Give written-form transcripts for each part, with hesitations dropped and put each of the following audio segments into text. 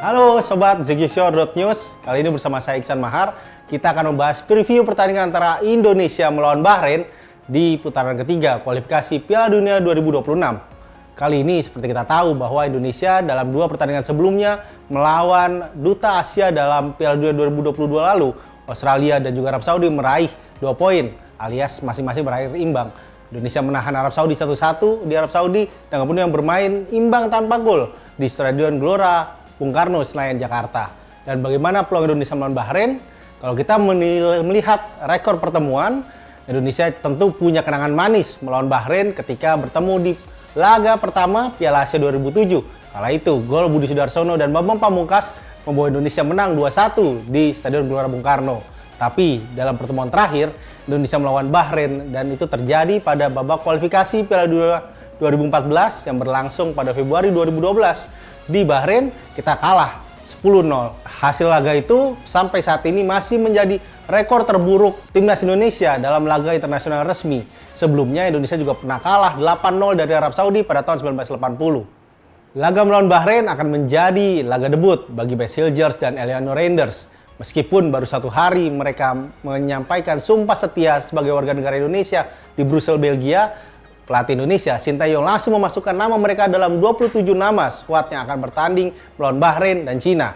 Halo Sobat ZigZagShore.news, kali ini bersama saya Iksan Mahar. Kita akan membahas preview pertandingan antara Indonesia melawan Bahrain di putaran ketiga kualifikasi Piala Dunia 2026. Kali ini seperti kita tahu bahwa Indonesia dalam dua pertandingan sebelumnya melawan Duta Asia dalam Piala Dunia 2022 lalu, Australia dan juga Arab Saudi meraih 2 poin alias masing-masing berakhir imbang. Indonesia menahan Arab Saudi 1-1 di Arab Saudi dan kemudian bermain imbang tanpa gol di Stadion Gelora Bung Karno, Senayan, Jakarta. Dan bagaimana peluang Indonesia melawan Bahrain? Kalau kita melihat rekor pertemuan, Indonesia tentu punya kenangan manis melawan Bahrain ketika bertemu di laga pertama Piala Asia 2007. Kala itu, gol Budi Sudarsono dan Bambang Pamungkas membawa Indonesia menang 2-1 di Stadion Gelora Bung Karno. Tapi dalam pertemuan terakhir, Indonesia melawan Bahrain dan itu terjadi pada babak kualifikasi Piala Dunia 2014 yang berlangsung pada Februari 2012. Di Bahrain kita kalah 10-0. Hasil laga itu sampai saat ini masih menjadi rekor terburuk timnas Indonesia dalam laga internasional resmi. Sebelumnya Indonesia juga pernah kalah 8-0 dari Arab Saudi pada tahun 1980. Laga melawan Bahrain akan menjadi laga debut bagi Basil George dan Eliano Reinders. Meskipun baru 1 hari mereka menyampaikan sumpah setia sebagai warga negara Indonesia di Brussels, Belgia, pelatih Indonesia, Sintayong langsung memasukkan nama mereka dalam 27 nama skuad yang akan bertanding melawan Bahrain dan Cina.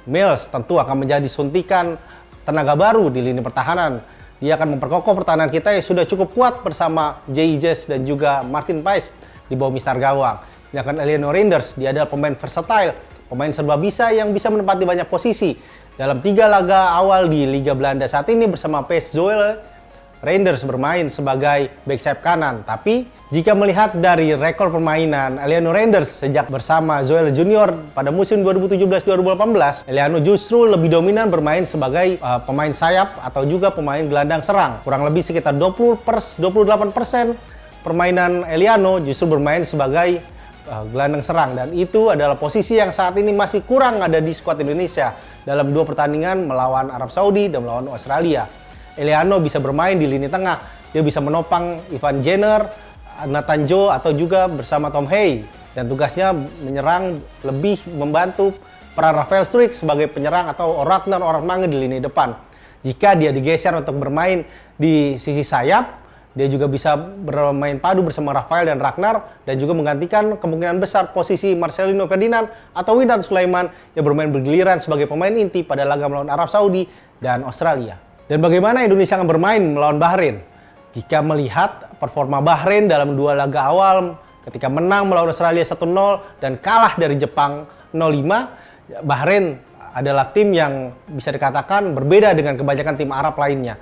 Mills tentu akan menjadi suntikan tenaga baru di lini pertahanan. Dia akan memperkokoh pertahanan kita yang sudah cukup kuat bersama Jay Jess dan juga Martin Paes di bawah Mister Gawang. Sedangkan Eliano Reinders, dia adalah pemain versatile, pemain serba bisa yang bisa menempati banyak posisi. Dalam 3 laga awal di Liga Belanda saat ini bersama PSV Zwolle, Reinders bermain sebagai back sayap kanan. Tapi jika melihat dari rekor permainan Eliano Reinders sejak bersama Zwolle Junior pada musim 2017-2018, Eliano justru lebih dominan bermain sebagai pemain sayap atau juga pemain gelandang serang. Kurang lebih sekitar 28% permainan Eliano justru bermain sebagai gelandang serang, dan itu adalah posisi yang saat ini masih kurang ada di skuad Indonesia dalam 2 pertandingan melawan Arab Saudi dan melawan Australia. Eliano bisa bermain di lini tengah, dia bisa menopang Ivan Jenner, Nathan Joe atau juga bersama Tom Hay, dan tugasnya menyerang lebih membantu peran Rafael Struijk sebagai penyerang atau Ragnar Ormange di lini depan. Jika dia digeser untuk bermain di sisi sayap, dia juga bisa bermain padu bersama Rafael dan Ragnar dan juga menggantikan kemungkinan besar posisi Marcelino Ferdinand atau Wildan Sulaiman yang bermain bergiliran sebagai pemain inti pada laga melawan Arab Saudi dan Australia. Dan bagaimana Indonesia akan bermain melawan Bahrain? Jika melihat performa Bahrain dalam 2 laga awal ketika menang melawan Australia 1-0 dan kalah dari Jepang 0-5, Bahrain adalah tim yang bisa dikatakan berbeda dengan kebanyakan tim Arab lainnya.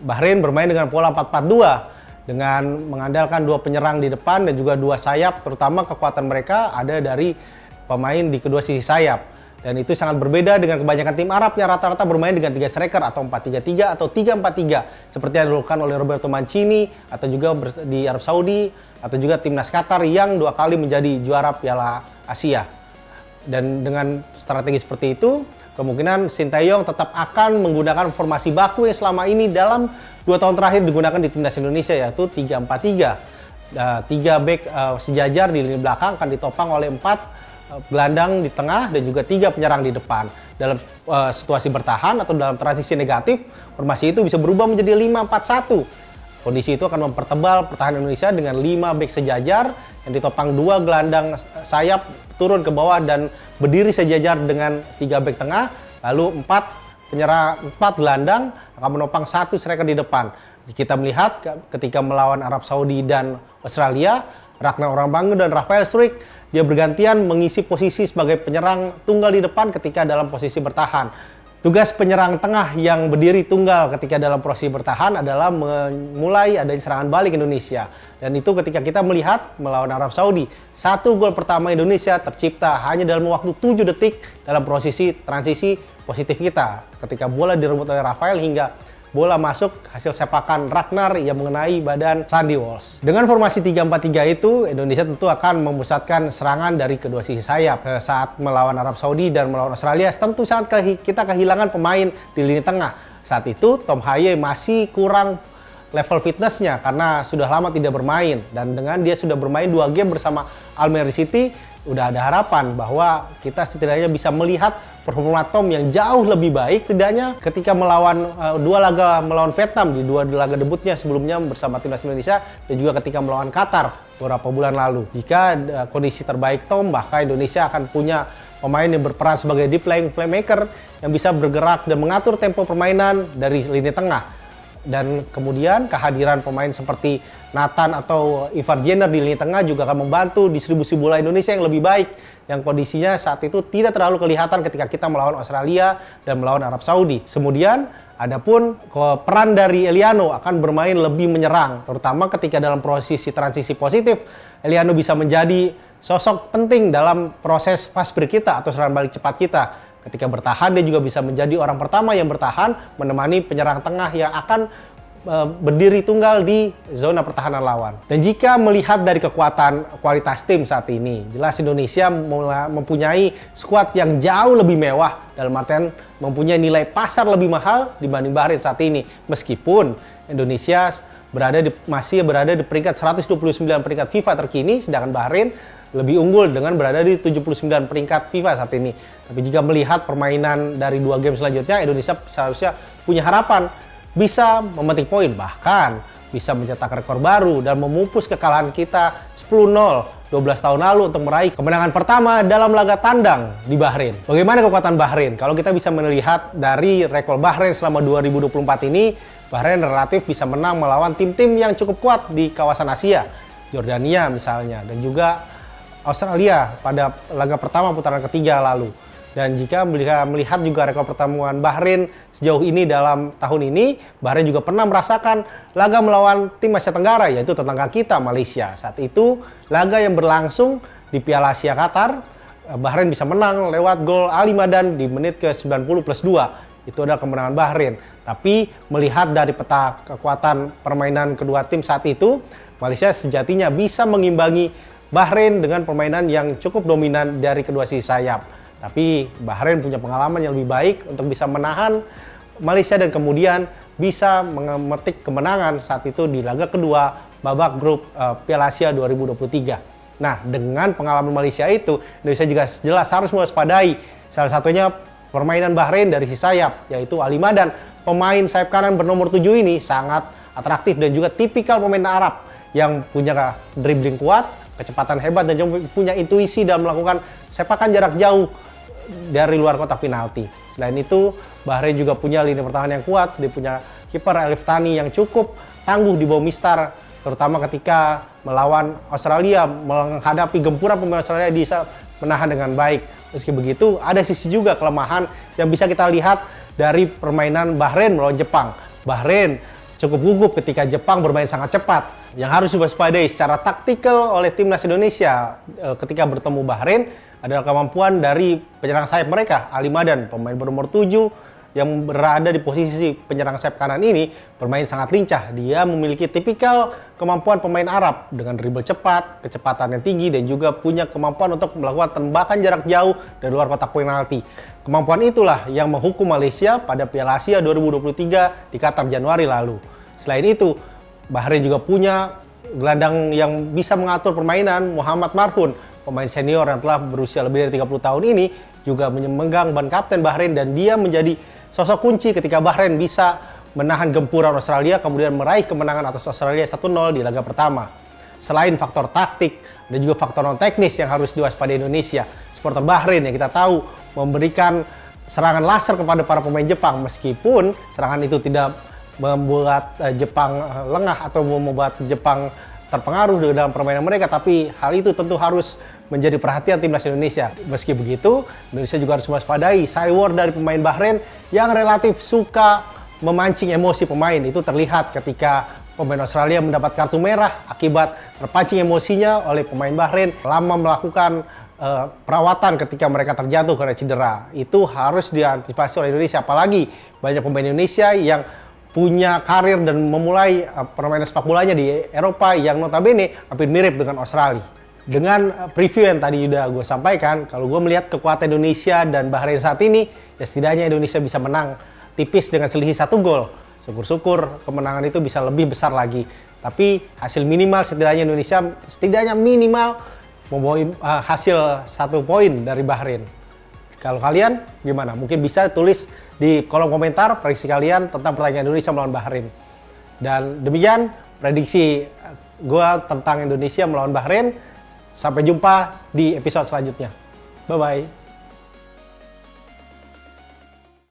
Bahrain bermain dengan pola 4-4-2 dengan mengandalkan 2 penyerang di depan dan juga 2 sayap, terutama kekuatan mereka ada dari pemain di kedua sisi sayap. Dan itu sangat berbeda dengan kebanyakan tim Arab yang rata-rata bermain dengan 3 striker atau 4-3-3 atau 3-4-3 seperti yang dilakukan oleh Roberto Mancini atau juga di Arab Saudi atau juga timnas Qatar yang 2 kali menjadi juara Piala Asia. Dan dengan strategi seperti itu, kemungkinan Sintayong tetap akan menggunakan formasi baku yang selama ini dalam 2 tahun terakhir digunakan di timnas Indonesia, yaitu 3-4-3. 3 back sejajar di lini belakang akan ditopang oleh 4 gelandang di tengah dan juga 3 penyerang di depan. Dalam situasi bertahan atau dalam transisi negatif, formasi itu bisa berubah menjadi 5-4-1. Kondisi itu akan mempertebal pertahanan Indonesia dengan 5 back sejajar yang ditopang 2 gelandang sayap turun ke bawah dan berdiri sejajar dengan 3 back tengah, lalu 4 gelandang akan menopang 1 striker di depan. Kita melihat ketika melawan Arab Saudi dan Australia, Ragnar Ormange dan Rafael Struijk dia bergantian mengisi posisi sebagai penyerang tunggal di depan ketika dalam posisi bertahan. Tugas penyerang tengah yang berdiri tunggal ketika dalam posisi bertahan adalah memulai adanya serangan balik Indonesia. Dan itu ketika kita melihat melawan Arab Saudi, 1 gol pertama Indonesia tercipta hanya dalam waktu 7 detik dalam posisi transisi positif kita. Ketika bola direbut oleh Rafael hingga bola masuk hasil sepakan Ragnar yang mengenai badan Sandy Walsh. Dengan formasi 3-4-3 itu, Indonesia tentu akan memusatkan serangan dari kedua sisi sayap. Saat melawan Arab Saudi dan melawan Australia, tentu sangat kita kehilangan pemain di lini tengah. Saat itu, Tom Haye masih kurang level fitnessnya karena sudah lama tidak bermain, dan dengan dia sudah bermain 2 game bersama Almere City, udah ada harapan bahwa kita setidaknya bisa melihat performa Tom yang jauh lebih baik, setidaknya ketika melawan 2 laga melawan Vietnam di 2 laga debutnya sebelumnya bersama timnas Indonesia, dan juga ketika melawan Qatar beberapa bulan lalu. Jika kondisi terbaik Tom, maka Indonesia akan punya pemain yang berperan sebagai deep lying playmaker yang bisa bergerak dan mengatur tempo permainan dari lini tengah. Dan kemudian kehadiran pemain seperti Nathan atau Ivar Jenner di lini tengah juga akan membantu distribusi bola Indonesia yang lebih baik, yang kondisinya saat itu tidak terlalu kelihatan ketika kita melawan Australia dan melawan Arab Saudi. Kemudian adapun peran dari Eliano akan bermain lebih menyerang, terutama ketika dalam posisi transisi positif. Eliano bisa menjadi sosok penting dalam proses fast break kita atau serangan balik cepat kita. Ketika bertahan, dia juga bisa menjadi orang pertama yang bertahan menemani penyerang tengah yang akan berdiri tunggal di zona pertahanan lawan. Dan jika melihat dari kekuatan kualitas tim saat ini, jelas Indonesia mempunyai skuad yang jauh lebih mewah, dalam artian mempunyai nilai pasar lebih mahal dibanding Bahrain saat ini. Meskipun Indonesia masih berada di peringkat 129 peringkat FIFA terkini, sedangkan Bahrain lebih unggul dengan berada di 79 peringkat FIFA saat ini. Tapi jika melihat permainan dari 2 game selanjutnya, Indonesia seharusnya punya harapan bisa memetik poin, bahkan bisa mencetak rekor baru dan memupus kekalahan kita 10-0 12 tahun lalu untuk meraih kemenangan pertama dalam laga tandang di Bahrain. Bagaimana kekuatan Bahrain? Kalau kita bisa melihat dari rekor Bahrain selama 2024 ini, Bahrain relatif bisa menang melawan tim-tim yang cukup kuat di kawasan Asia, Jordania misalnya, dan juga Australia pada laga pertama putaran ketiga lalu. Dan jika melihat juga rekor pertemuan Bahrain sejauh ini dalam tahun ini, Bahrain juga pernah merasakan laga melawan tim Asia Tenggara, yaitu tetangga kita, Malaysia. Saat itu, laga yang berlangsung di Piala Asia Qatar, Bahrain bisa menang lewat gol Ali Madan di menit ke-90+2. Itu adalah kemenangan Bahrain. Tapi melihat dari peta kekuatan permainan kedua tim saat itu, Malaysia sejatinya bisa mengimbangi Bahrain dengan permainan yang cukup dominan dari kedua sisi sayap. Tapi Bahrain punya pengalaman yang lebih baik untuk bisa menahan Malaysia dan kemudian bisa memetik kemenangan saat itu di laga kedua babak grup Piala Asia 2023. Nah, dengan pengalaman Malaysia itu, Indonesia juga jelas harus mewaspadai salah satunya permainan Bahrain dari sisi sayap, yaitu Ali Madan. Pemain sayap kanan bernomor 7 ini sangat atraktif dan juga tipikal pemain Arab yang punya dribbling kuat, kecepatan hebat, dan juga punya intuisi dalam melakukan sepakan jarak jauh dari luar kotak penalti. Selain itu, Bahrain juga punya lini pertahanan yang kuat. Dia punya kiper Elif Thani yang cukup tangguh di bawah mistar, terutama ketika melawan Australia, menghadapi gempuran pemain Australia bisa menahan dengan baik. Meski begitu, ada sisi juga kelemahan yang bisa kita lihat dari permainan Bahrain melawan Jepang. Bahrain cukup gugup ketika Jepang bermain sangat cepat. Yang harus diwaspadai secara taktikal oleh timnas Indonesia ketika bertemu Bahrain adalah kemampuan dari penyerang sayap mereka, Ali Madan, pemain bernomor 7 yang berada di posisi penyerang sayap kanan ini, bermain sangat lincah. Dia memiliki tipikal kemampuan pemain Arab dengan dribble cepat, kecepatan yang tinggi, dan juga punya kemampuan untuk melakukan tembakan jarak jauh dari luar kotak penalti. Kemampuan itulah yang menghukum Malaysia pada Piala Asia 2023 di Qatar Januari lalu. Selain itu, Bahrain juga punya gelandang yang bisa mengatur permainan, Muhammad Marhun, pemain senior yang telah berusia lebih dari 30 tahun ini, juga memegang ban kapten Bahrain, dan dia menjadi sosok kunci ketika Bahrain bisa menahan gempuran Australia, kemudian meraih kemenangan atas Australia 1-0 di laga pertama. Selain faktor taktik, ada juga faktor non-teknis yang harus diwaspadai Indonesia. Supporter Bahrain yang kita tahu memberikan serangan laser kepada para pemain Jepang, meskipun serangan itu tidak membuat Jepang lengah atau membuat Jepang terpengaruh dalam permainan mereka, tapi hal itu tentu harus menjadi perhatian timnas Indonesia. Meski begitu, Indonesia juga harus mewaspadai sideward dari pemain Bahrain yang relatif suka memancing emosi pemain. Itu terlihat ketika pemain Australia mendapat kartu merah akibat terpancing emosinya oleh pemain Bahrain, lama melakukan perawatan ketika mereka terjatuh karena cedera. Itu harus diantisipasi oleh Indonesia, apalagi banyak pemain Indonesia yang punya karir dan memulai permainan sepak bolanya di Eropa yang notabene hampir mirip dengan Australia. Dengan preview yang tadi udah gue sampaikan, kalau gue melihat kekuatan Indonesia dan Bahrain saat ini, ya setidaknya Indonesia bisa menang tipis dengan selisih 1 gol. Syukur-syukur kemenangan itu bisa lebih besar lagi. Tapi hasil minimal setidaknya minimal membawa hasil 1 poin dari Bahrain. Kalau kalian gimana? Mungkin bisa tulis di kolom komentar prediksi kalian tentang pertandingan Indonesia melawan Bahrain. Dan demikian prediksi gua tentang Indonesia melawan Bahrain. Sampai jumpa di episode selanjutnya. Bye-bye.